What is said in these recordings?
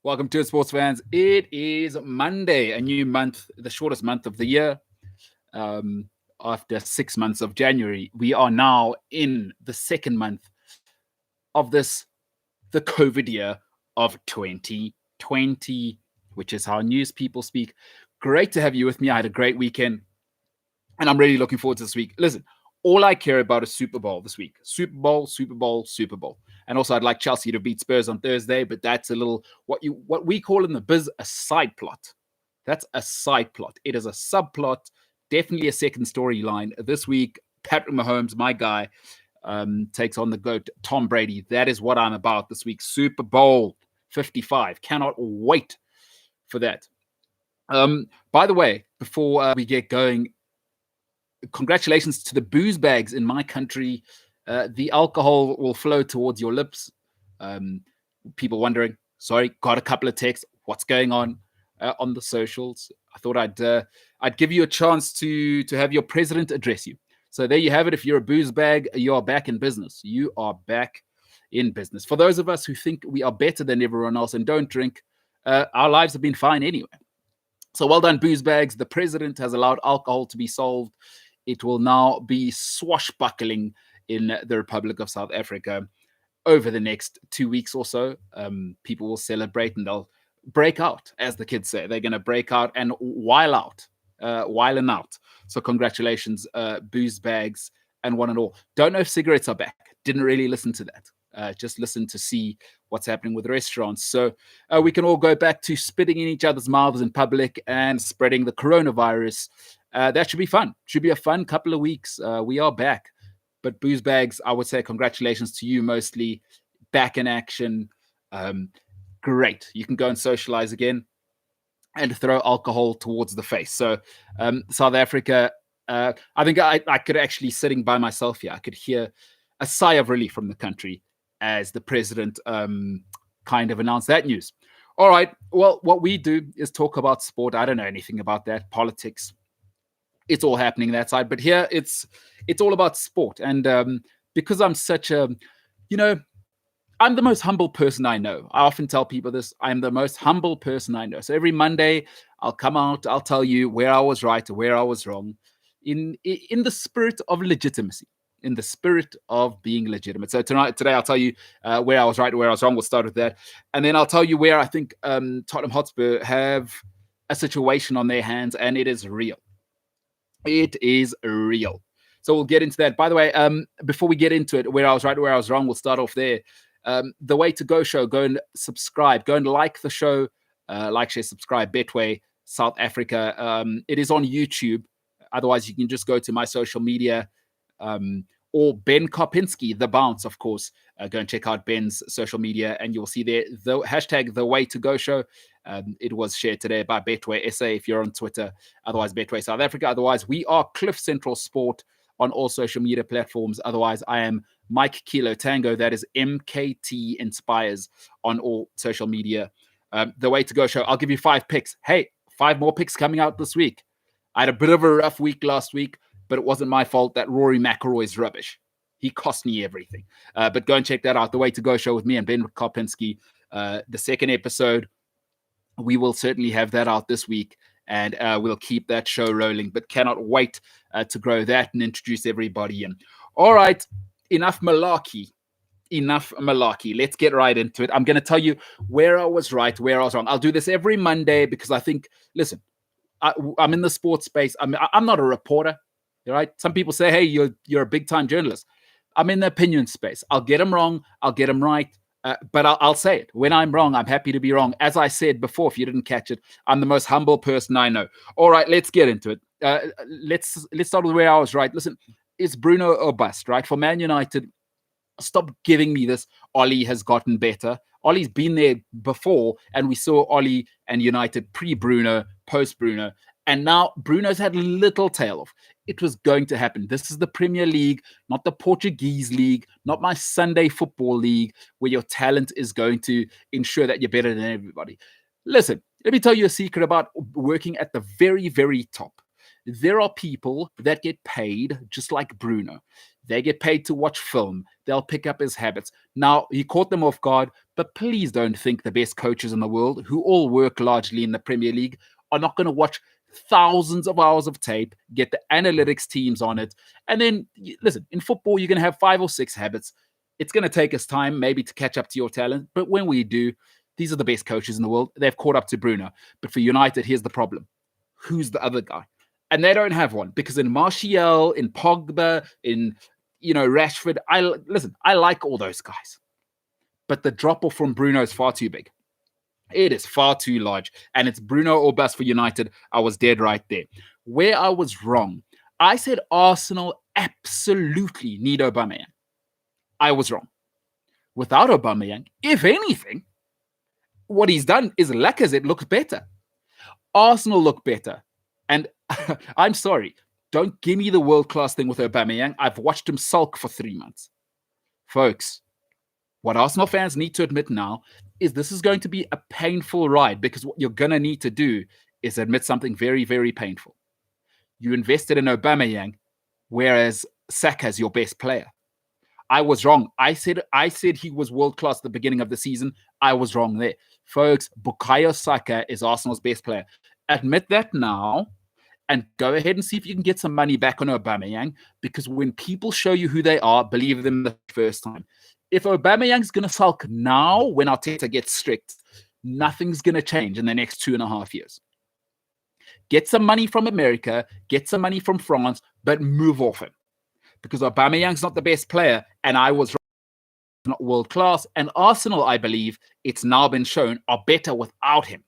Welcome to it, sports fans. It is Monday, a new month, the shortest month of the year. After 6 months of January, we are now in the second month of the COVID year of 2020, which is how news people speak. Great to have you with me. I had a great weekend, and I'm really looking forward to this week. Listen, all I care about is Super Bowl this week. Super Bowl, Super Bowl, Super Bowl. And also, I'd like Chelsea to beat Spurs on Thursday, but that's a little what we call in the biz a side plot. That's a side plot. It is a subplot, definitely a second storyline. This week, Patrick Mahomes, my guy, takes on the GOAT, Tom Brady. That is what I'm about this week. Super Bowl 55. Cannot wait for that. By the way, before we get going, congratulations to the booze bags in my country. The alcohol will flow towards your lips. People wondering, sorry, got a couple of texts. What's going on the socials? I thought I'd give you a chance to have your president address you. So there you have it. If you're a booze bag, you are back in business. You are back in business. For those of us who think we are better than everyone else and don't drink, our lives have been fine anyway. So well done, booze bags. The president has allowed alcohol to be solved. It will now be swashbuckling in the Republic of South Africa over the next 2 weeks or so. People will celebrate and they'll break out, as the kids say. They're going to break out and while out. So congratulations, booze bags and one and all. Don't know if cigarettes are back. Didn't really listen to that. Just listen to see what's happening with restaurants. So we can all go back to spitting in each other's mouths in public and spreading the coronavirus. That should be fun. Should be a fun couple of weeks. We are back. But booze bags, I would say congratulations to you mostly. Back in action. Great. You can go and socialize again and throw alcohol towards the face. So South Africa, I think I could actually, sitting by myself here, I could hear a sigh of relief from the country as the president kind of announced that news. All right. Well, what we do is talk about sport. I don't know anything about that. Politics. It's all happening that side. But here it's all about sport. And because I'm such a, I'm the most humble person I know. I often tell people this. I'm the most humble person I know. So every Monday, I'll come out. I'll tell you where I was right or where I was wrong in the spirit of legitimacy, in the spirit of being legitimate. So today, I'll tell you where I was right or where I was wrong. We'll start with that. And then I'll tell you where I think Tottenham Hotspur have a situation on their hands, and it is real. It is real. So we'll get into that. By the way, before we get into it, where I was right, where I was wrong, we'll start off there. The Way to Go show, go and subscribe. Go and like the show. Like, share, subscribe. Betway, South Africa. It is on YouTube. Otherwise, you can just go to my social media or Ben Kopinski, The Bounce, of course. Go and check out Ben's social media, and you'll see there the hashtag The Way to Go show. It was shared today by Betway SA if you're on Twitter. Otherwise, Betway South Africa. Otherwise, we are Cliff Central Sport on all social media platforms. Otherwise, I am Mike Kilo Tango. That is MKT Inspires on all social media. The Way to Go show. I'll give you 5 picks. Hey, 5 more picks coming out this week. I had a bit of a rough week last week, but it wasn't my fault that Rory McIlroy's rubbish. He cost me everything. But go and check that out. The Way to Go show with me and Ben Kopinski. The second episode, we will certainly have that out this week, and we'll keep that show rolling, but cannot wait to grow that and introduce everybody in. All right, enough malarkey. Let's get right into it. I'm going to tell you where I was right, where I was wrong. I'll do this every Monday because I think, listen, I'm in the sports space. I'm not a reporter, right? Some people say, hey, you're a big-time journalist. I'm in the opinion space. I'll get them wrong. I'll get them right. But I'll say it. When I'm wrong, I'm happy to be wrong. As I said before, if you didn't catch it, I'm the most humble person I know. All right, let's get into it. Let's start with where I was right. Listen, it's Bruno or bust, right? For Man United, stop giving me this. Ollie has gotten better. Ollie's been there before, and we saw Ollie and United pre-Bruno, post-Bruno. And now Bruno's had little tail off. It was going to happen. This is the Premier League, not the Portuguese league, not my Sunday football league, where your talent is going to ensure that you're better than everybody. Listen, let me tell you a secret about working at the very, very top. There are people that get paid just like Bruno. They get paid to watch film. They'll pick up his habits. Now, he caught them off guard, but please don't think the best coaches in the world, who all work largely in the Premier League, are not going to watch thousands of hours of tape, get the analytics teams on it. And then, listen, in football, you're going to have 5 or 6 habits. It's going to take us time maybe to catch up to your talent. But when we do, these are the best coaches in the world. They've caught up to Bruno. But for United, here's the problem. Who's the other guy? And they don't have one, because in Martial, in Pogba, in Rashford, I like all those guys. But the drop-off from Bruno is far too big. It is far too large. And it's Bruno or bust for United. I was dead right there. Where I was wrong, I said Arsenal absolutely need Aubameyang. I was wrong. Without Aubameyang, if anything, what he's done is Lacazette looks better. Arsenal look better. And I'm sorry, don't give me the world-class thing with Aubameyang. I've watched him sulk for 3 months. Folks, what Arsenal fans need to admit now is this is going to be a painful ride, because what you're going to need to do is admit something very, very painful. You invested in Aubameyang, whereas Saka is your best player. I was wrong. I said he was world-class at the beginning of the season. I was wrong there. Folks, Bukayo Saka is Arsenal's best player. Admit that now and go ahead and see if you can get some money back on Aubameyang, because when people show you who they are, believe them the first time. If Aubameyang's going to sulk now when Arteta gets strict, nothing's going to change in the next 2.5 years. Get some money from America, get some money from France, but move off him. Because Aubameyang's not the best player, and I was not world-class. And Arsenal, I believe, it's now been shown, are better without him.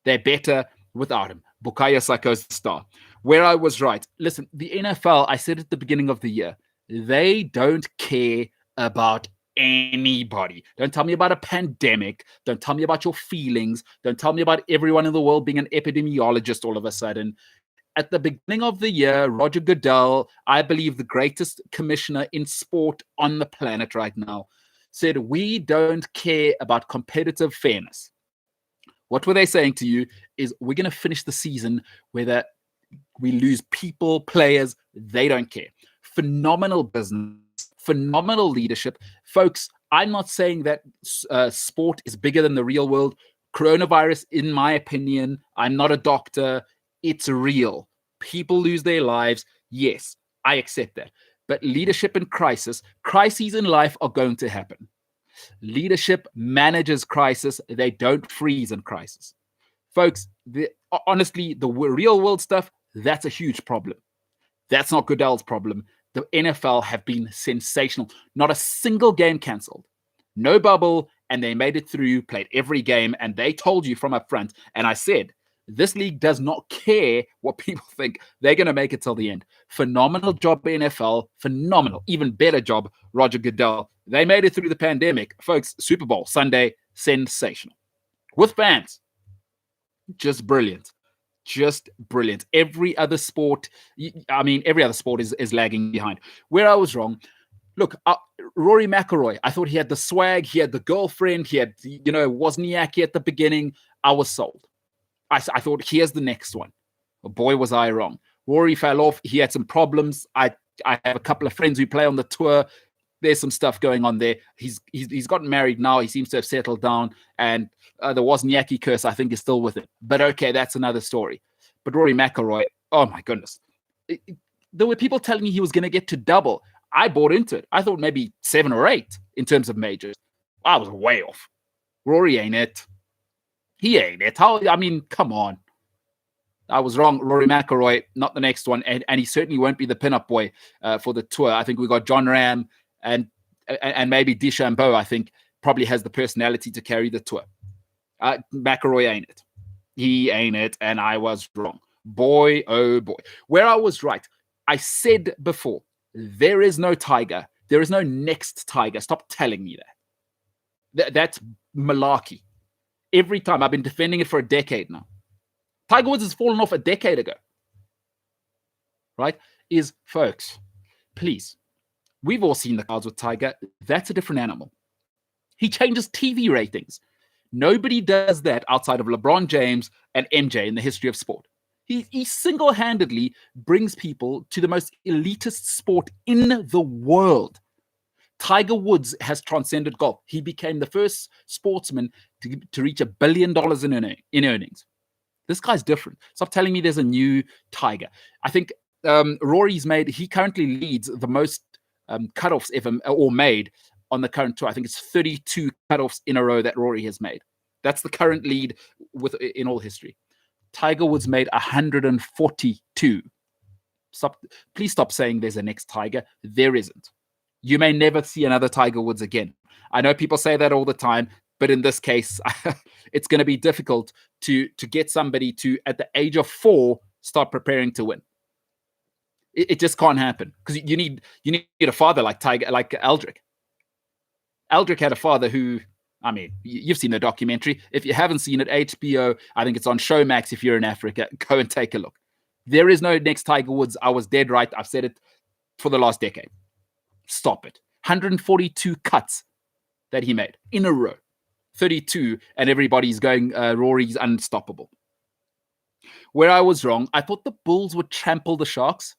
They're better without him. Bukayo Saka's the star. Where I was right. Listen, the NFL, I said at the beginning of the year, they don't care about anybody. Don't tell me about a pandemic. Don't tell me about your feelings. Don't tell me about everyone in the world being an epidemiologist all of a sudden. At the beginning of the year, Roger Goodell, I believe the greatest commissioner in sport on the planet right now, said, we don't care about competitive fairness. What were they saying to you is, we're going to finish the season whether we lose people, players, they don't care. Phenomenal business, phenomenal leadership. Folks, I'm not saying that sport is bigger than the real world. Coronavirus, in my opinion, I'm not a doctor. It's real. People lose their lives. Yes, I accept that. But leadership in crises in life are going to happen. Leadership manages crisis. They don't freeze in crisis. Folks, honestly, the real world stuff, that's a huge problem. That's not Goodell's problem. The NFL have been sensational. Not a single game cancelled. No bubble, and they made it through, played every game, and they told you from up front, and I said, this league does not care what people think. They're going to make it till the end. Phenomenal job, NFL. Phenomenal. Even better job, Roger Goodell. They made it through the pandemic. Folks, Super Bowl Sunday, sensational. With fans, just brilliant. Just brilliant. Every other sport is lagging behind. Where I was wrong, look, Rory McIlroy, I thought he had the swag, he had the girlfriend, he had, Wozniacki at the beginning. I was sold. I thought, here's the next one. Oh, boy, was I wrong. Rory fell off. He had some problems. I have a couple of friends who play on the tour. There's some stuff going on there. He's gotten married now. He seems to have settled down. And the Wozniacki curse, I think, is still with him. But okay, that's another story. But Rory McIlroy, oh my goodness. There were people telling me he was going to get to double. I bought into it. I thought maybe 7 or 8 in terms of majors. I was way off. Rory ain't it. He ain't it. Come on. I was wrong. Rory McIlroy, not the next one. And he certainly won't be the pinup boy for the tour. I think we got John Ram and maybe DeChambeau, I think, probably has the personality to carry the tour. McIlroy ain't it. He ain't it. And I was wrong. Boy, oh boy. Where I was right, I said before, there is no Tiger. There is no next Tiger. Stop telling me that. That's malarkey. Every time. I've been defending it for a decade now. Tiger Woods has fallen off a decade ago. Right? Folks, please. We've all seen the cards with Tiger. That's a different animal. He changes TV ratings. Nobody does that outside of LeBron James and MJ in the history of sport. He single-handedly brings people to the most elitist sport in the world. Tiger Woods has transcended golf. He became the first sportsman to reach $1 billion in earnings. This guy's different. Stop telling me there's a new Tiger. I think he currently leads the most cutoffs ever or made on the current tour. I think it's 32 cutoffs in a row that Rory has made. That's the current lead in all history. Tiger Woods made 142. Please stop saying there's a next Tiger. There isn't. You may never see another Tiger Woods again. I know people say that all the time, but in this case, it's going to be difficult to get somebody to, at the age of 4, start preparing to win. It just can't happen, because you need a father like Aldrich. Aldrich had a father who, I mean, you've seen the documentary. If you haven't seen it, HBO, I think it's on Showmax. If you're in Africa, go and take a look. There is no next Tiger Woods. I was dead right. I've said it for the last decade. Stop it. 142 cuts that he made in a row. 32, and everybody's going, Rory's unstoppable. Where I was wrong, I thought the Bulls would trample the Sharks.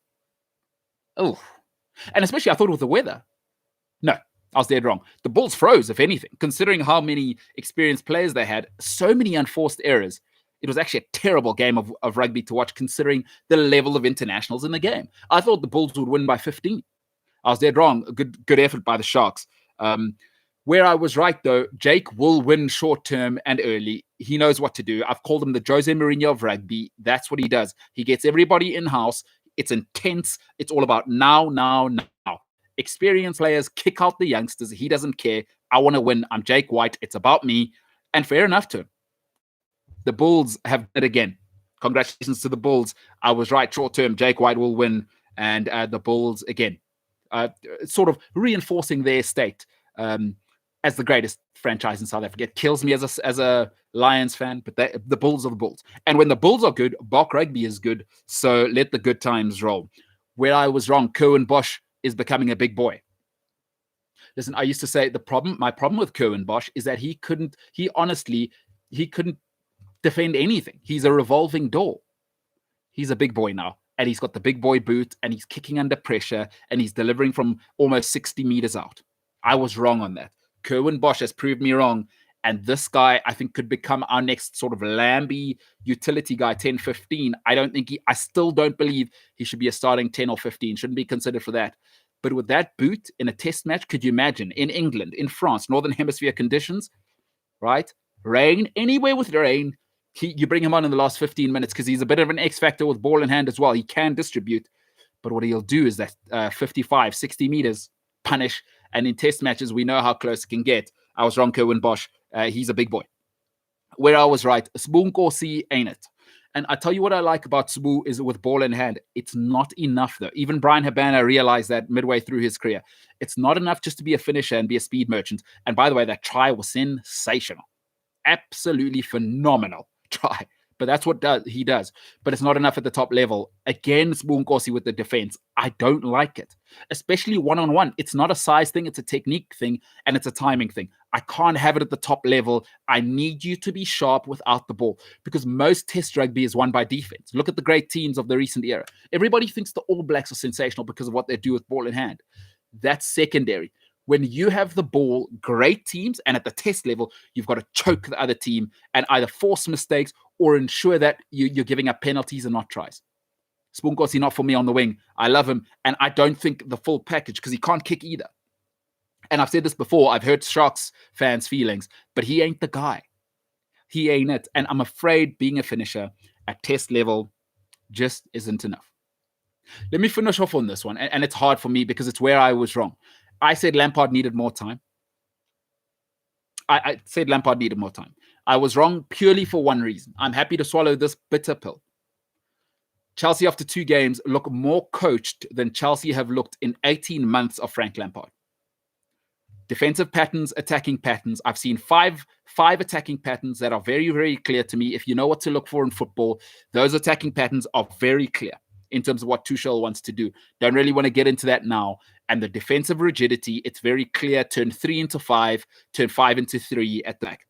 Oh, and especially I thought with the weather. No, I was dead wrong. The Bulls froze, if anything, considering how many experienced players they had, so many unforced errors. It was actually a terrible game of rugby to watch, considering the level of internationals in the game. I thought the Bulls would win by 15. I was dead wrong. Good effort by the Sharks. Where I was right, though, Jake will win short term and early. He knows what to do. I've called him the Jose Mourinho of rugby. That's what he does. He gets everybody in-house. It's intense. It's all about now. Experienced players kick out the youngsters. He doesn't care. I want to win. I'm Jake White. It's about me. And fair enough to him. The Bulls have done it again. Congratulations to the Bulls. I was right. Short term, Jake White will win. And the Bulls, again, sort of reinforcing their state as the greatest franchise in South Africa. It kills me as a Lions fan, but the Bulls are the Bulls. And when the Bulls are good, Bok Rugby is good. So let the good times roll. Where I was wrong, Kerwin Bosch is becoming a big boy. Listen, I used to say my problem with Kerwin Bosch is that he couldn't defend anything. He's a revolving door. He's a big boy now. And he's got the big boy boot, and he's kicking under pressure, and he's delivering from almost 60 meters out. I was wrong on that. Kerwin Bosch has proved me wrong. And this guy, I think, could become our next sort of Lambie utility guy, 10, 15. I still don't believe he should be a starting 10 or 15. Shouldn't be considered for that. But with that boot in a test match, could you imagine in England, in France, Northern Hemisphere conditions, right? Rain, anywhere with rain, you bring him on in the last 15 minutes because he's a bit of an X factor with ball in hand as well. He can distribute. But what he'll do is that 55, 60 meters punish. And in test matches, we know how close it can get. I was wrong, Kerwin Bosch. He's a big boy. Where I was right, Sbu Nkosi ain't it. And I tell you what I like about Sbu is with ball in hand, it's not enough, though. Even Brian Habana realized that midway through his career. It's not enough just to be a finisher and be a speed merchant. And by the way, that try was sensational. Absolutely phenomenal try. But that's what he does. But it's not enough at the top level. Again, Sbu Nkosi with the defense. I don't like it. Especially one-on-one. It's not a size thing. It's a technique thing. And it's a timing thing. I can't have it at the top level. I need you to be sharp without the ball. Because most test rugby is won by defense. Look at the great teams of the recent era. Everybody thinks the All Blacks are sensational because of what they do with ball in hand. That's secondary. When you have the ball, great teams, and at the test level, you've got to choke the other team and either force mistakes or ensure that you're giving up penalties and not tries. Sbu Nkosi not for me on the wing. I love him, and I don't think the full package, because he can't kick either. And I've said this before, I've hurt Sharks fans' feelings, but he ain't the guy. He ain't it. And I'm afraid being a finisher at test level just isn't enough. Let me finish off on this one, and it's hard for me because it's where I was wrong. I said Lampard needed more time. I said Lampard needed more time. I was wrong purely for one reason. I'm happy to swallow this bitter pill. Chelsea, after 2 games, look more coached than Chelsea have looked in 18 months of Frank Lampard. Defensive patterns, attacking patterns. I've seen five attacking patterns that are very, very clear to me. If you know what to look for in football, those attacking patterns are very clear in terms of what Tuchel wants to do. Don't really want to get into that now. And the defensive rigidity, it's very clear. Turn 3 into 5, turn 5 into 3 at the back.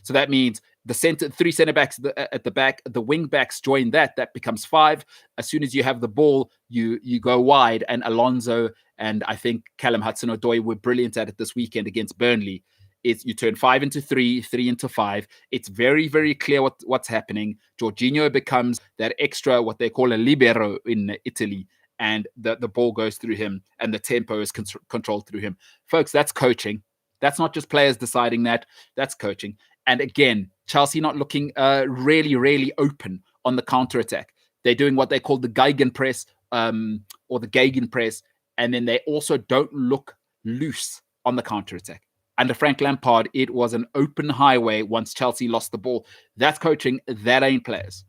So that means three centre backs at the back, the wing backs join that becomes 5. As soon as you have the ball, you go wide, and Alonso and I think Callum Hudson-Odoi were brilliant at it this weekend against Burnley. You turn 5 into 3, 3 into 5. It's very, very clear what's happening. Jorginho becomes that extra, what they call a libero in Italy, and the ball goes through him and the tempo is controlled through him. Folks, that's coaching. That's not just players deciding that. That's coaching. And again, Chelsea not looking really, really open on the counter-attack. They're doing what they call the Gegenpress or the Gegenpress, and then they also don't look loose on the counter-attack. Under Frank Lampard, it was an open highway once Chelsea lost the ball. That's coaching. That ain't players.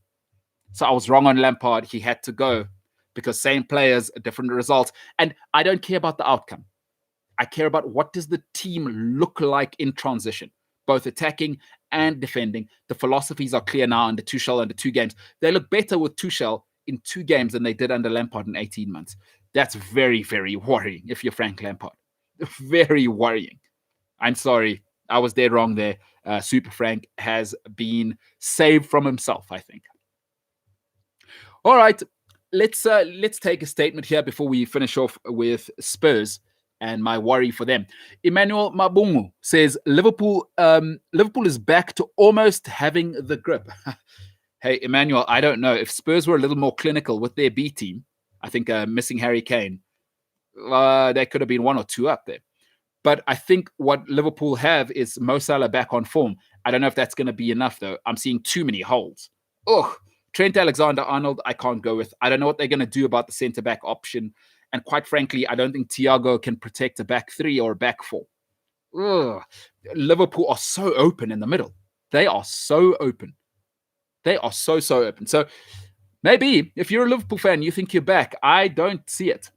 So I was wrong on Lampard. He had to go because same players, different results. And I don't care about the outcome. I care about what does the team look like in transition, both attacking and defending. The philosophies are clear now under Tuchel under 2 games. They look better with Tuchel in 2 games than they did under Lampard in 18 months. That's very, very worrying if you're Frank Lampard. Very worrying. I'm sorry. I was dead wrong there. Super Frank has been saved from himself, I think. All right. Let's take a statement here before we finish off with Spurs and my worry for them. Emmanuel Mabungu says Liverpool is back to almost having the grip. Hey, Emmanuel, I don't know. If Spurs were a little more clinical with their B team, I think missing Harry Kane, there could have been 1 or 2 up there. But I think what Liverpool have is Mo Salah back on form. I don't know if that's going to be enough, though. I'm seeing too many holes. Trent Alexander-Arnold, I can't go with. I don't know what they're going to do about the centre-back option. And quite frankly, I don't think Thiago can protect a back 3 or a back 4. Liverpool are so open in the middle. They are so open. They are so open. So maybe if you're a Liverpool fan, you think you're back. I don't see it.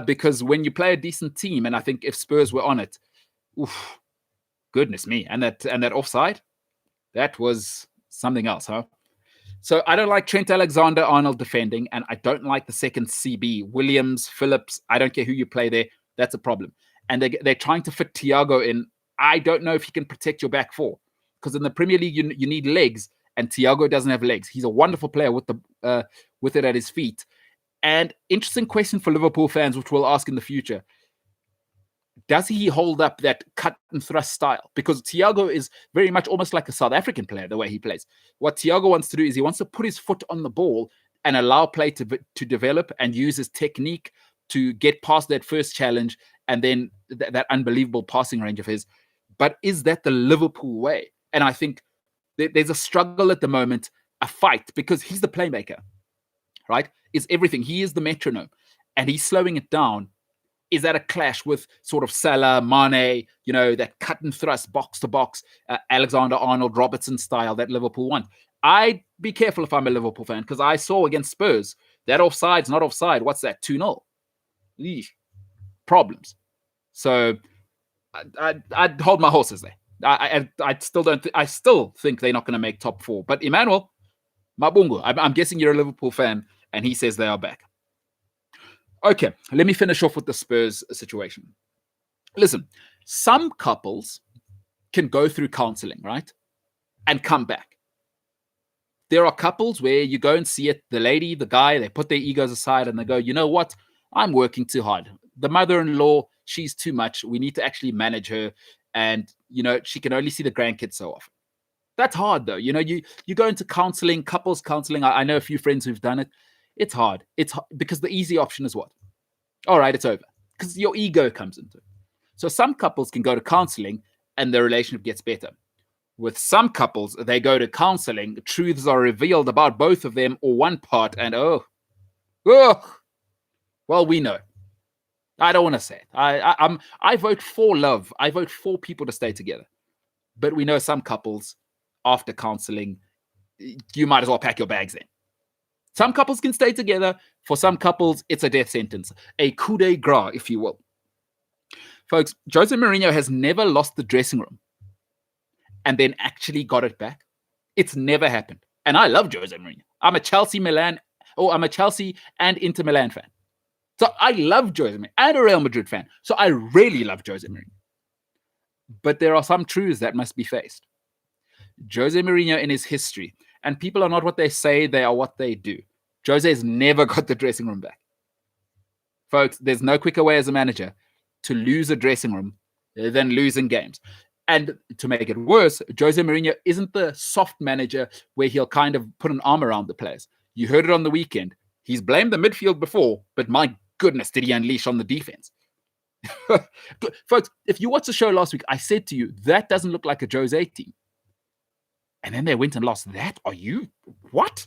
Because when you play a decent team, and I think if Spurs were on it, goodness me, and that offside, that was something else, huh? So I don't like Trent Alexander-Arnold defending, and I don't like the second CB. Williams, Phillips, I don't care who you play there. That's a problem. And they're trying to fit Thiago in. I don't know if he can protect your back 4, because in the Premier League, you need legs, and Thiago doesn't have legs. He's a wonderful player with it at his feet. And interesting question for Liverpool fans, which we'll ask in the future. Does he hold up that cut and thrust style? Because Thiago is very much almost like a South African player, the way he plays. What Thiago wants to do is he wants to put his foot on the ball and allow play to develop and use his technique to get past that first challenge and then that unbelievable passing range of his. But is that the Liverpool way? And I think there's a struggle at the moment, a fight, because he's the playmaker, right? Is everything. He is the metronome, and he's slowing it down. Is that a clash with sort of Salah, Mane, that cut and thrust, box to box, Alexander-Arnold, Robertson style that Liverpool want? I'd be careful if I'm a Liverpool fan, because I saw against Spurs, that offside's not offside. What's that, 2-0? Problems. So I'd hold my horses there. I still think they're not going to make top 4. But Emmanuel Mabungu, I'm guessing you're a Liverpool fan, and he says they are back. Okay, let me finish off with the Spurs situation. Listen, some couples can go through counseling, right? And come back. There are couples where you go and see it, the lady, the guy, they put their egos aside and they go, you know what? I'm working too hard. The mother-in-law, she's too much. We need to actually manage her. And, she can only see the grandkids so often. That's hard, though. You go into counseling, couples counseling. I know a few friends who've done it. It's hard. It's hard because the easy option is what? All right, it's over. Because your ego comes into it. So some couples can go to counseling and their relationship gets better. With some couples, they go to counseling, truths are revealed about both of them or one part, and well, we know. I don't want to say it. I vote for love. I vote for people to stay together. But we know some couples, after counseling, you might as well pack your bags in. Some couples can stay together. For some couples, it's a death sentence, a coup de grace, if you will. Folks, Jose Mourinho has never lost the dressing room and then actually got it back. It's never happened. And I love Jose Mourinho. I'm a Chelsea and Inter Milan fan. So I love Jose Mourinho and a Real Madrid fan. So I really love Jose Mourinho. But there are some truths that must be faced. Jose Mourinho in his history, and people are not what they say, they are what they do. Jose's never got the dressing room back. Folks, there's no quicker way as a manager to lose a dressing room than losing games. And to make it worse, Jose Mourinho isn't the soft manager where he'll kind of put an arm around the players. You heard it on the weekend. He's blamed the midfield before, but my goodness, did he unleash on the defense? Folks, if you watched the show last week, I said to you, that doesn't look like a Jose team. And then they went and lost that. Are you? What?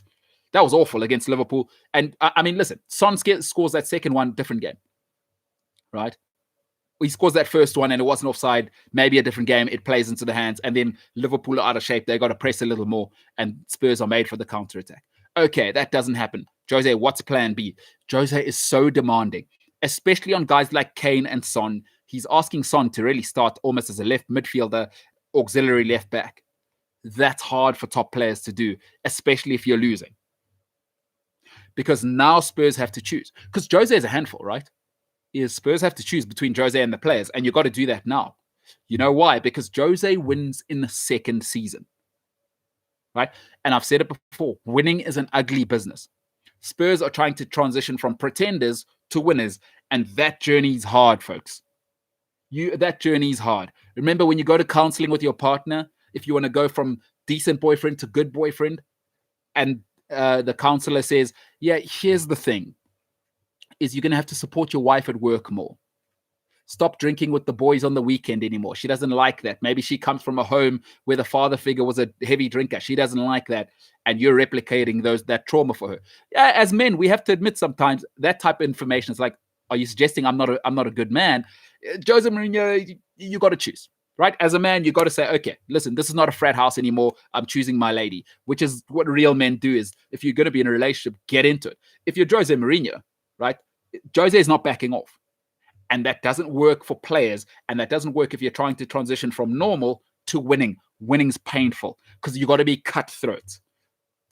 That was awful against Liverpool. And I mean, listen, Son scores that second one, different game, right? He scores that first one and it wasn't offside, maybe a different game. It plays into the hands. And then Liverpool are out of shape. They got to press a little more and Spurs are made for the counter-attack. Okay, that doesn't happen. Jose, what's plan B? Jose is so demanding, especially on guys like Kane and Son. He's asking Son to really start almost as a left midfielder, auxiliary left back. That's hard for top players to do, especially if you're losing. Because now Spurs have to choose. Because Jose is a handful, right? Spurs have to choose between Jose and the players, and you've got to do that now. You know why? Because Jose wins in the second season, right? And I've said it before, winning is an ugly business. Spurs are trying to transition from pretenders to winners, and that journey's hard, folks. That journey's hard. Remember when you go to counseling with your partner, if you want to go from decent boyfriend to good boyfriend, and the counselor says, yeah, here's the thing, is you're going to have to support your wife at work more. Stop drinking with the boys on the weekend anymore. She doesn't like that. Maybe she comes from a home where the father figure was a heavy drinker. She doesn't like that. And you're replicating that trauma for her. Yeah, as men, we have to admit sometimes that type of information is like, are you suggesting I'm not a good man? Jose Mourinho, you got to choose, right? As a man, you got to say, okay, listen, this is not a frat house anymore. I'm choosing my lady, which is what real men do. Is if you're going to be in a relationship, get into it. If you're Jose Mourinho, right? Jose is not backing off. And that doesn't work for players. And that doesn't work if you're trying to transition from normal to winning. Winning's painful because you got to be cutthroat.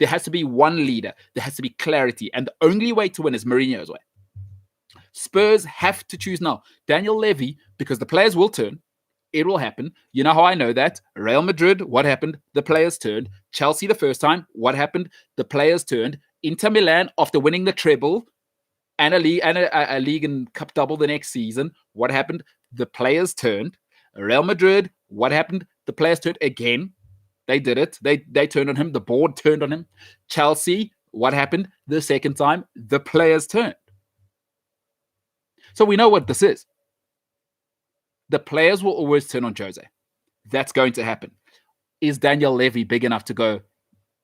There has to be one leader. There has to be clarity. And the only way to win is Mourinho's way. Spurs have to choose now. Daniel Levy, because the players will turn. It will happen. You know how I know that? Real Madrid, what happened? The players turned. Chelsea the first time, what happened? The players turned. Inter Milan, after winning the treble, and a league and cup double the next season. What happened? The players turned. Real Madrid, what happened? The players turned again. They did it. They turned on him. The board turned on him. Chelsea, what happened? The second time, the players turned. So we know what this is. The players will always turn on Jose. That's going to happen. Is Daniel Levy big enough to go,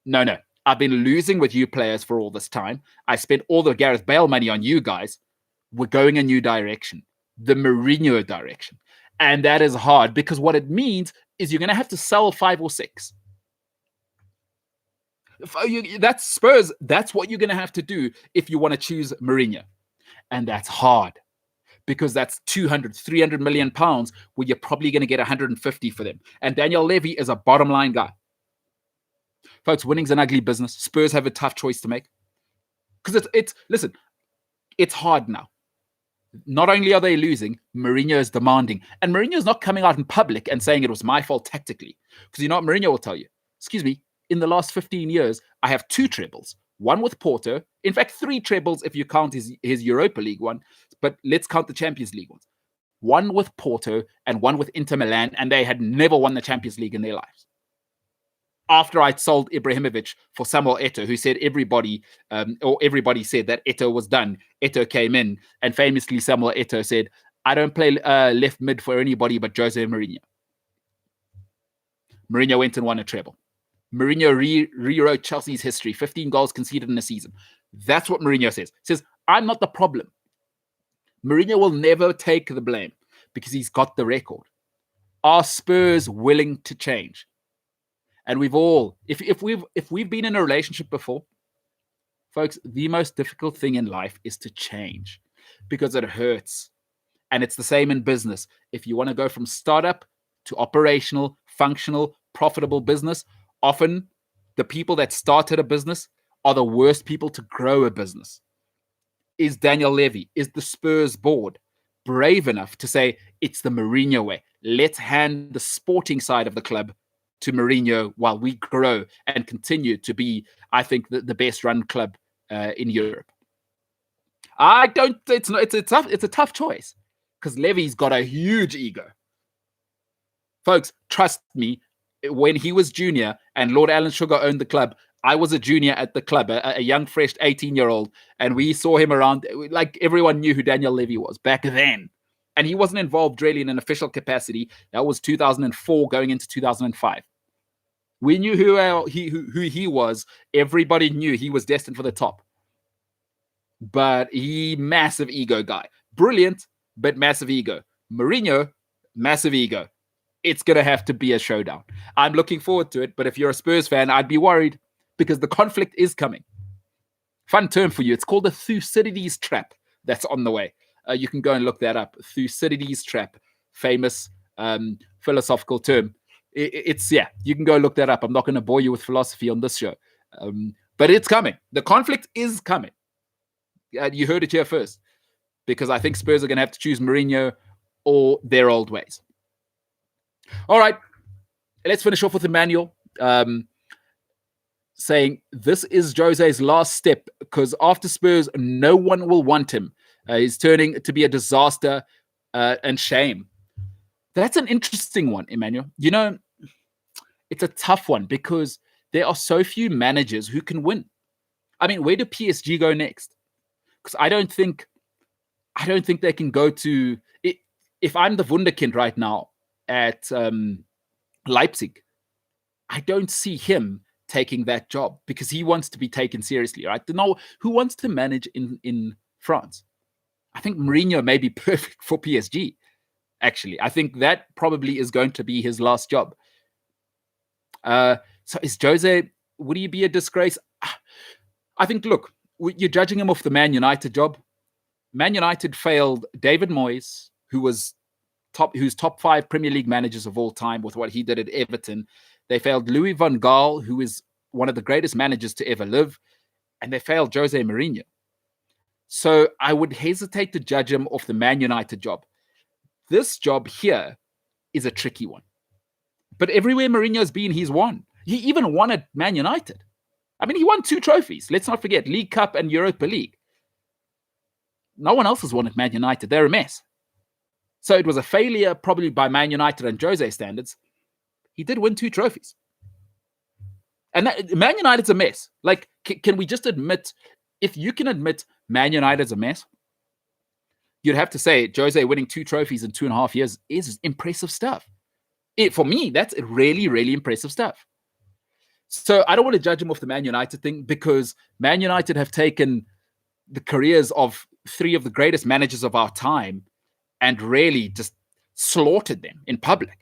no, I've been losing with you players for all this time. I spent all the Gareth Bale money on you guys. We're going a new direction, the Mourinho direction. And that is hard because what it means is you're going to have to sell 5 or 6. That's Spurs. That's what you're going to have to do if you want to choose Mourinho. And that's hard because that's 200, 300 million pounds where you're probably going to get 150 for them. And Daniel Levy is a bottom line guy. Folks, winning's an ugly business. Spurs have a tough choice to make. Because listen, it's hard now. Not only are they losing, Mourinho is demanding. And Mourinho is not coming out in public and saying it was my fault tactically. Because you know what Mourinho will tell you? Excuse me, in the last 15 years, I have 2 trebles. One with Porto. In fact, 3 trebles if you count his Europa League one. But let's count the Champions League ones. One with Porto and one with Inter Milan. And they had never won the Champions League in their lives. After I'd sold Ibrahimovic for Samuel Eto'o, who said everybody said that Eto'o was done. Eto'o came in, and famously Samuel Eto'o said, I don't play left mid for anybody but Jose Mourinho. Mourinho went and won a treble. Mourinho rewrote Chelsea's history, 15 goals conceded in a season. That's what Mourinho says. He says, I'm not the problem. Mourinho will never take the blame because he's got the record. Are Spurs willing to change? And we've all, if we've been in a relationship before, folks, the most difficult thing in life is to change because it hurts. And it's the same in business. If you want to go from startup to operational, functional, profitable business, often the people that started a business are the worst people to grow a business. Is Daniel Levy, is the Spurs board brave enough to say it's the Mourinho way? Let's hand the sporting side of the club to Mourinho while we grow and continue to be, I think, the best run club in Europe. I don't. It's a tough choice because Levy's got a huge ego. Folks, trust me. When he was junior and Lord Alan Sugar owned the club, I was a junior at the club, a young, fresh 18-year-old, and we saw him around. Like everyone knew who Daniel Levy was back then, and he wasn't involved really in an official capacity. That was 2004, going into 2005. We knew who he was. Everybody knew he was destined for the top. But massive ego guy. Brilliant, but massive ego. Mourinho, massive ego. It's going to have to be a showdown. I'm looking forward to it, but if you're a Spurs fan, I'd be worried because the conflict is coming. Fun term for you. It's called the Thucydides trap that's on the way. You can go and look that up. Thucydides trap, famous philosophical term. You can go look that up. I'm not going to bore you with philosophy on this show. But it's coming. The conflict is coming. You heard it here first, because I think Spurs are going to have to choose Mourinho or their old ways. All right, let's finish off with Emmanuel saying this is Jose's last step because after Spurs, no one will want him. He's turning to be a disaster and shame. That's an interesting one, Emmanuel. You know, it's a tough one because there are so few managers who can win. I mean, where do PSG go next? Because I don't think they can go to it. If I'm the Wunderkind right now at Leipzig, I don't see him taking that job because he wants to be taken seriously, right? No, who wants to manage in France? I think Mourinho may be perfect for PSG. Actually, I think that probably is going to be his last job. So is Jose? Would he be a disgrace? I think. Look. You're judging him off the Man United job. Man United failed David Moyes, who's top 5 Premier League managers of all time with what he did at Everton. They failed Louis van Gaal, who is one of the greatest managers to ever live. And they failed Jose Mourinho. So I would hesitate to judge him off the Man United job. This job here is a tricky one. But everywhere Mourinho's been, he's won. He even won at Man United. I mean, he won 2 trophies. Let's not forget, League Cup and Europa League. No one else has won at Man United. They're a mess. So it was a failure probably by Man United and Jose standards. He did win 2 trophies. And Man United's a mess. Like, can we just admit, if you can admit Man United's a mess, you'd have to say Jose winning 2 trophies in 2.5 years is impressive stuff. For me, that's really, really impressive stuff. So I don't want to judge him off the Man United thing because Man United have taken the careers of 3 of the greatest managers of our time and really just slaughtered them in public.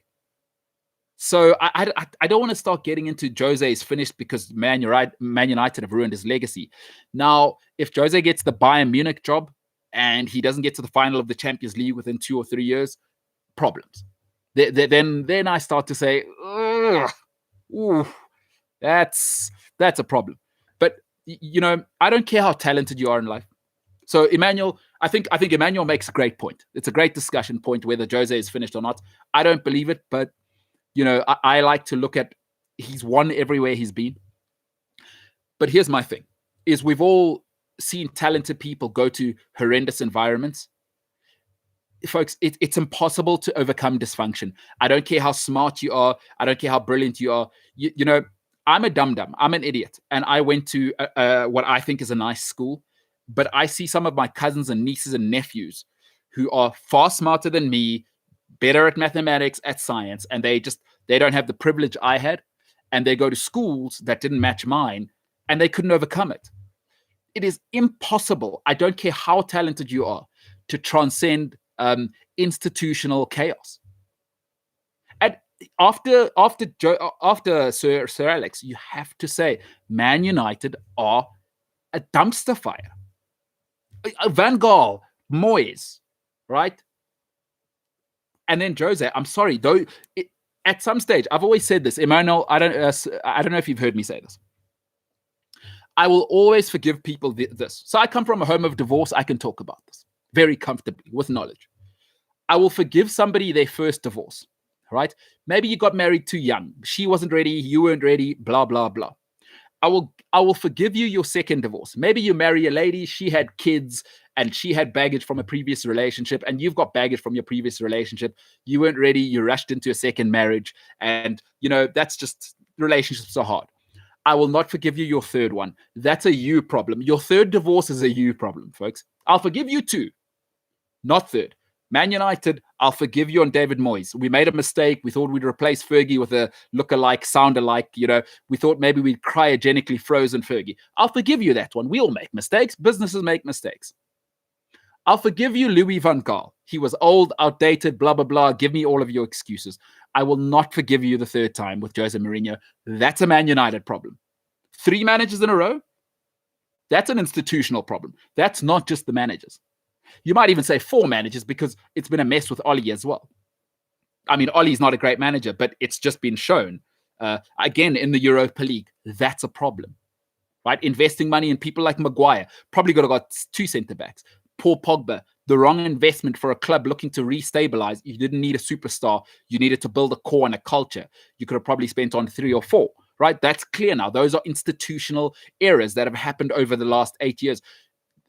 So I don't want to start getting into Jose is finished because Man United have ruined his legacy. Now, if Jose gets the Bayern Munich job and he doesn't get to the final of the Champions League within 2 or 3 years, problems. Then I start to say, ooh, that's a problem. But you know, I don't care how talented you are in life. So Emmanuel, I think Emmanuel makes a great point. It's a great discussion point whether Jose is finished or not. I don't believe it, but you know, I like to look at he's won everywhere he's been. But here's my thing: is we've all seen talented people go to horrendous environments. Folks, it's impossible to overcome dysfunction. I don't care how smart you are. I don't care how brilliant you are. You know, I'm a dum-dum. I'm an idiot. And I went to what I think is a nice school. But I see some of my cousins and nieces and nephews who are far smarter than me, better at mathematics, at science, and they don't have the privilege I had. And they go to schools that didn't match mine, and they couldn't overcome it. It is impossible. I don't care how talented you are to transcend institutional chaos. And after Sir Alex, you have to say Man United are a dumpster fire. Van Gaal, Moyes, right? And then Jose. I'm sorry, though. At some stage, I've always said this, Emmanuel. I don't know if you've heard me say this. I will always forgive people this. So I come from a home of divorce. I can talk about this very comfortably with knowledge. I will forgive somebody their first divorce. right? Maybe you got married too young. She wasn't ready. You weren't ready. Blah, blah, blah. I will forgive you your second divorce. Maybe you marry a lady, she had kids and she had baggage from a previous relationship, and you've got baggage from your previous relationship. You weren't ready, you rushed into a second marriage, and that's just, relationships are hard. I will not forgive you your third one. That's a you problem. Your third divorce is a you problem, folks. I'll forgive you two, not third. Man United, I'll forgive you on David Moyes. We made a mistake. We thought we'd replace Fergie with a look-alike, sound-alike. We thought maybe we'd cryogenically frozen Fergie. I'll forgive you that one. We all make mistakes. Businesses make mistakes. I'll forgive you Louis van Gaal. He was old, outdated, blah, blah, blah. Give me all of your excuses. I will not forgive you the third time with Jose Mourinho. That's a Man United problem. 3 managers in a row? That's an institutional problem. That's not just the managers. You might even say 4 managers, because it's been a mess with Ollie as well. I mean, Ollie's not a great manager, but it's just been shown. Again, in the Europa League, that's a problem, right? Investing money in people like Maguire, probably could have got 2 centre-backs. Paul Pogba, the wrong investment for a club looking to restabilize. You didn't need a superstar. You needed to build a core and a culture. You could have probably spent on 3 or 4, right? That's clear now. Those are institutional errors that have happened over the last 8 years.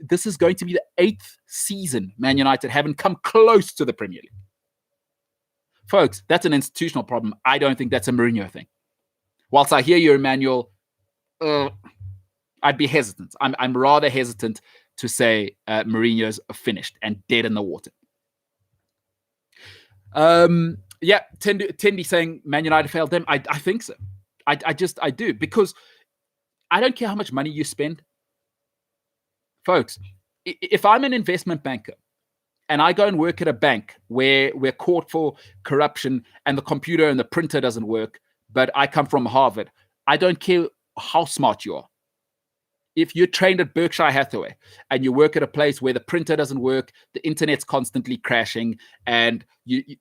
This is going to be the 8th season Man United haven't come close to the Premier League. Folks, that's an institutional problem. I don't think that's a Mourinho thing. Whilst I hear you, Emmanuel, I'd be hesitant. I'm rather hesitant to say Mourinho's finished and dead in the water. Tendi saying Man United failed them. I think so. I do, because I don't care how much money you spend. Folks, if I'm an investment banker and I go and work at a bank where we're caught for corruption and the computer and the printer doesn't work, but I come from Harvard, I don't care how smart you are. If you're trained at Berkshire Hathaway and you work at a place where the printer doesn't work, the internet's constantly crashing, and you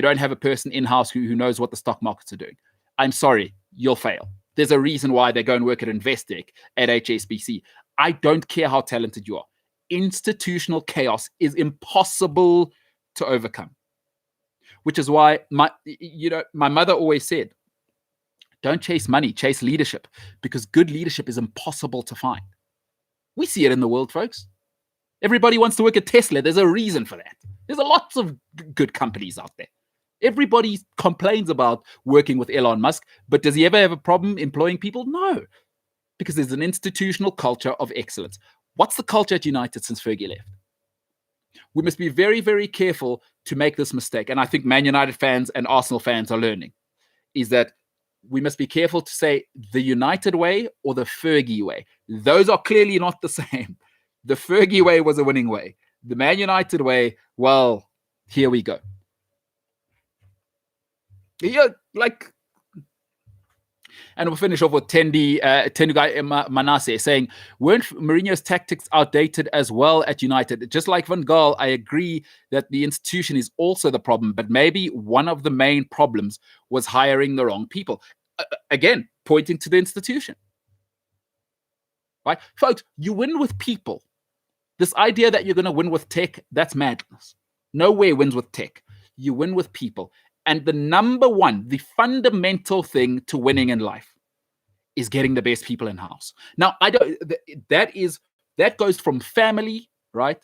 don't have a person in-house who knows what the stock markets are doing, I'm sorry, you'll fail. There's a reason why they go and work at Investec, at HSBC. I don't care how talented you are. Institutional chaos is impossible to overcome. Which is why my mother always said, don't chase money, chase leadership, because good leadership is impossible to find. We see it in the world, folks. Everybody wants to work at Tesla. There's a reason for that. There's lots of good companies out there. Everybody complains about working with Elon Musk, but does he ever have a problem employing people? No, because there's an institutional culture of excellence. What's the culture at United since Fergie left? We must be very, very careful to make this mistake. And I think Man United fans and Arsenal fans are learning, is that we must be careful to say the United way or the Fergie way. Those are clearly not the same. The Fergie way was a winning way. The Man United way, well, here we go. Yeah, and we'll finish off with Tendugai Manase saying, weren't Mourinho's tactics outdated as well at United? Just like Van Gaal, I agree that the institution is also the problem, but maybe one of the main problems was hiring the wrong people. Again, pointing to the institution. Right? Folks, you win with people. This idea that you're going to win with tech, that's madness. Nowhere wins with tech. You win with people. And the number one, the fundamental thing to winning in life is getting the best people in house. Now, that goes from family, right?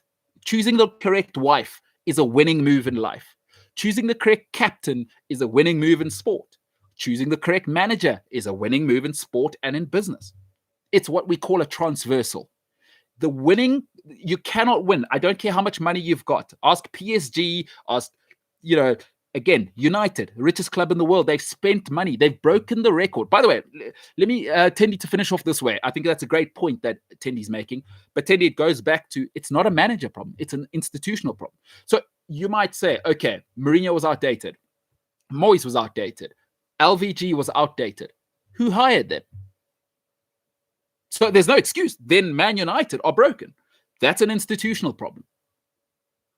Choosing the correct wife is a winning move in life. Choosing the correct captain is a winning move in sport. Choosing the correct manager is a winning move in sport and in business. It's what we call a transversal. The winning, you cannot win. I don't care how much money you've got. Ask PSG, ask, again, United, richest club in the world. They've spent money. They've broken the record. By the way, let me Tendi to finish off this way. I think that's a great point that Tendi's making. But Tendi, it goes back to, it's not a manager problem. It's an institutional problem. So you might say, okay, Mourinho was outdated. Moyes was outdated. LVG was outdated. Who hired them? So there's no excuse. Then Man United are broken. That's an institutional problem.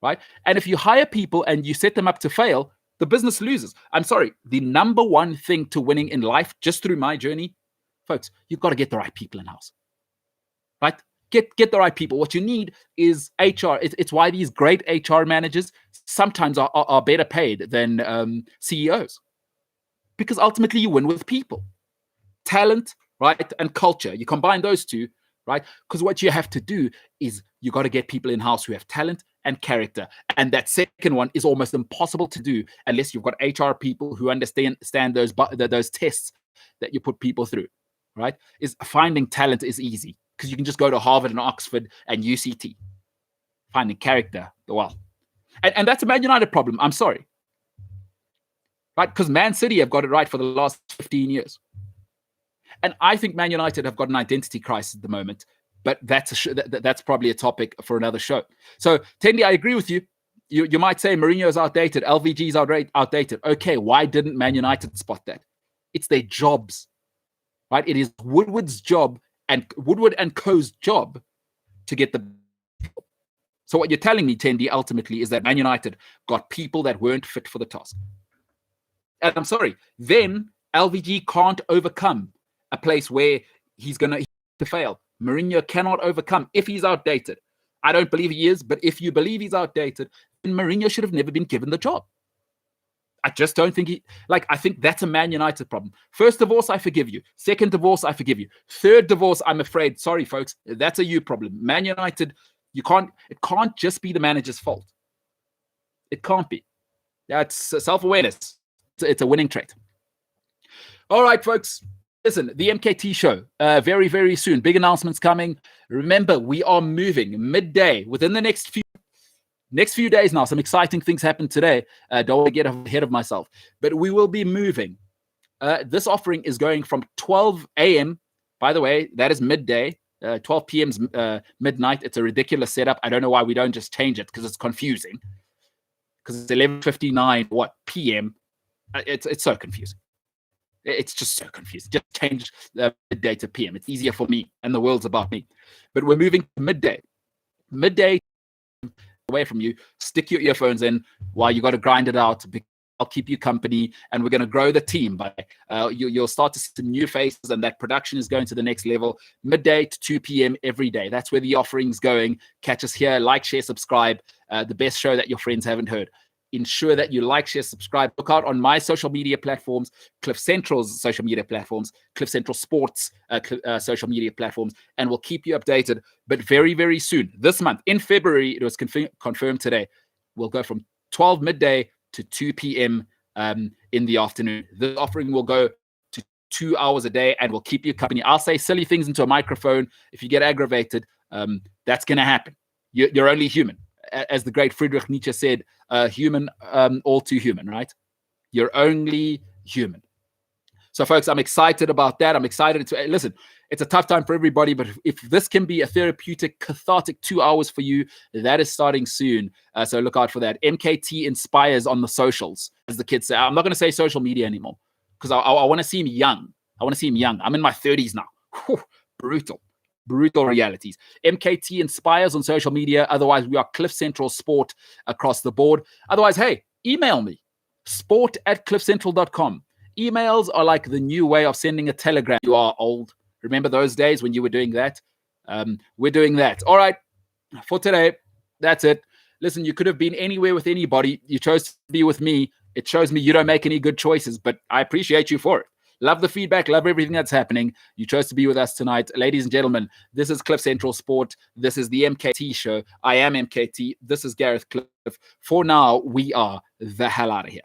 Right? And if you hire people and you set them up to fail, the business loses. I'm sorry. The number one thing to winning in life, just through my journey, folks, you've got to get the right people in house. Right? Get the right people. What you need is HR. It's why these great HR managers sometimes are better paid than CEOs, because ultimately you win with people, talent, right, and culture. You combine those two, right? Because what you have to do is you got to get people in house who have talent and character, and that second one is almost impossible to do unless you've got HR people who understand those tests that you put people through, right? Is finding talent is easy because you can just go to Harvard and Oxford and UCT. Finding character, well, and that's a Man United problem. I'm sorry, right? Because Man City have got it right for the last 15 years. And I think Man United have got an identity crisis at the moment, but that's probably a topic for another show. So, Tendi, I agree with you. You might say Mourinho is outdated, LVG is outdated. Okay, why didn't Man United spot that? It's their jobs, right? It is Woodward's job and Woodward and Co.'s job to get the. So what you're telling me, Tendi, ultimately is that Man United got people that weren't fit for the task. And I'm sorry, then LVG can't overcome a place where he's going to fail. Mourinho cannot overcome if he's outdated. I don't believe he is, but if you believe he's outdated, then Mourinho should have never been given the job. I just don't think I think that's a Man United problem. First divorce, I forgive you. Second divorce, I forgive you. Third divorce, I'm afraid, sorry, folks, that's a you problem. Man United, it can't just be the manager's fault. It can't be. That's self-awareness. It's a winning trait. All right, folks. Listen, the MKT show, very, very soon. Big announcements coming. Remember, we are moving midday within the next few days now. Some exciting things happen today. Don't want to get ahead of myself. But we will be moving. This offering is going from 12 a.m. By the way, that is midday. 12 p.m.'s midnight. It's a ridiculous setup. I don't know why we don't just change it, because it's confusing. Because it's 11:59 p.m. It's so confusing. It's just so confusing. Just change the midday to PM. It's easier for me, and the world's about me. But we're moving to midday. Midday away from you. Stick your earphones in while you got to grind it out. I'll keep you company, and we're going to grow the team. You'll start to see some new faces, and that production is going to the next level. Midday to 2 p.m. every day. That's where the offering's going. Catch us here. Like, share, subscribe. The best show that your friends haven't heard. Ensure that you like, share, subscribe. Look out on my social media platforms, Cliff Central's social media platforms, Cliff Central Sports social media platforms, and we'll keep you updated. But very, very soon, this month, in February, it was confirmed today, we'll go from 12 midday to 2 p.m. In the afternoon. The offering will go to 2 hours a day, and we'll keep you company. I'll say silly things into a microphone. If you get aggravated, that's going to happen. You're only human. As the great Friedrich Nietzsche said, human, all too human, right? You're only human. So, folks, I'm excited about that. I'm excited to listen. It's a tough time for everybody, but if this can be a therapeutic, cathartic 2 hours for you, that is starting soon. So look out for that. MKT inspires on the socials, as the kids say. I'm not going to say social media anymore, because I want to see him young. I want to see him young. I'm in my 30s now. Whew, brutal realities. MKT inspires on social media. Otherwise, we are Cliff Central Sport across the board. Otherwise, hey, email me, sport@cliffcentral.com. Emails are like the new way of sending a telegram. You are old. Remember those days when you were doing that? We're doing that. All right. For today, that's it. Listen, you could have been anywhere with anybody. You chose to be with me. It shows me you don't make any good choices, but I appreciate you for it. Love the feedback. Love everything that's happening. You chose to be with us tonight. Ladies and gentlemen, this is Cliff Central Sport. This is the MKT show. I am MKT. This is Gareth Cliff. For now, we are the hell out of here.